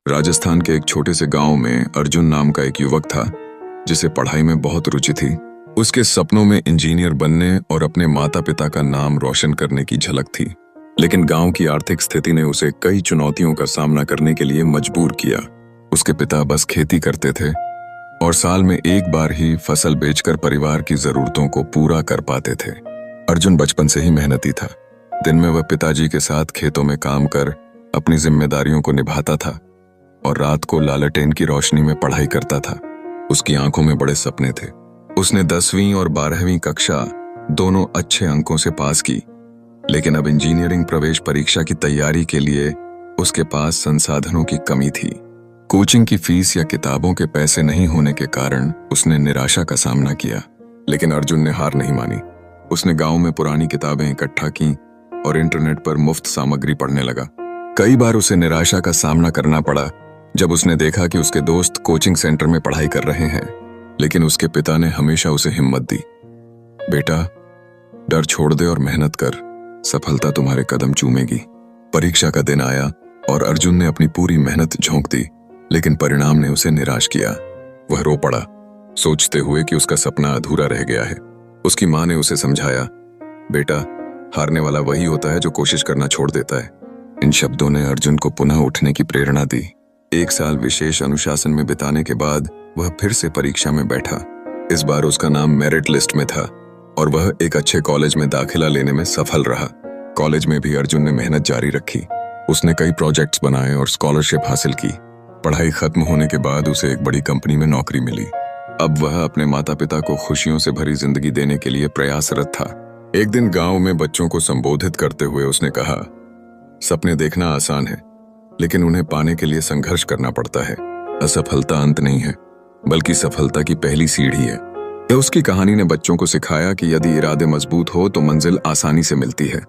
राजस्थान के एक छोटे से गांव में अर्जुन नाम का एक युवक था जिसे पढ़ाई में बहुत रुचि थी। उसके सपनों में इंजीनियर बनने और अपने माता पिता का नाम रोशन करने की झलक थी। लेकिन गांव की आर्थिक स्थिति ने उसे कई चुनौतियों का सामना करने के लिए मजबूर किया। उसके पिता बस खेती करते थे और साल में एक बार ही फसल बेचकर परिवार की जरूरतों को पूरा कर पाते थे। अर्जुन बचपन से ही मेहनती था। दिन में वह पिताजी के साथ खेतों में काम कर अपनी जिम्मेदारियों को निभाता था और रात को लालटेन की रोशनी में पढ़ाई करता था। उसकी आंखों में बड़े सपने थे। उसने 10वीं और 12वीं कक्षा दोनों अच्छे अंकों से पास की, लेकिन अब इंजीनियरिंग प्रवेश परीक्षा की तैयारी के लिए उसके पास संसाधनों की कमी थी। कोचिंग की फीस या किताबों के पैसे नहीं होने के कारण उसने निराशा का सामना किया। लेकिन अर्जुन ने हार नहीं मानी। उसने गांव में पुरानी किताबें इकट्ठा की और इंटरनेट पर मुफ्त सामग्री पढ़ने लगा। कई बार उसे निराशा का सामना करना पड़ा जब उसने देखा कि उसके दोस्त कोचिंग सेंटर में पढ़ाई कर रहे हैं, लेकिन उसके पिता ने हमेशा उसे हिम्मत दी। बेटा, डर छोड़ दे और मेहनत कर, सफलता तुम्हारे कदम चूमेगी। परीक्षा का दिन आया और अर्जुन ने अपनी पूरी मेहनत झोंक दी, लेकिन परिणाम ने उसे निराश किया। वह रो पड़ा, सोचते हुए कि उसका सपना अधूरा रह गया है। उसकी माँ ने उसे समझाया, बेटा, हारने वाला वही होता है जो कोशिश करना छोड़ देता है। इन शब्दों ने अर्जुन को पुनः उठने की प्रेरणा दी। 1 साल विशेष अनुशासन में बिताने के बाद वह फिर से परीक्षा में बैठा। इस बार उसका नाम मेरिट लिस्ट में था और वह एक अच्छे कॉलेज में दाखिला लेने में सफल रहा। कॉलेज में भी अर्जुन ने मेहनत जारी रखी। उसने कई प्रोजेक्ट्स बनाए और स्कॉलरशिप हासिल की। पढ़ाई खत्म होने के बाद उसे एक बड़ी कंपनी में नौकरी मिली। अब वह अपने माता पिता को खुशियों से भरी जिंदगी देने के लिए प्रयासरत था। एक दिन गांव में बच्चों को संबोधित करते हुए उसने कहा, सपने देखना आसान है, लेकिन उन्हें पाने के लिए संघर्ष करना पड़ता है। असफलता अंत नहीं है, बल्कि सफलता की पहली सीढ़ी है। उसकी कहानी ने बच्चों को सिखाया कि यदि इरादे मजबूत हो तो मंजिल आसानी से मिलती है।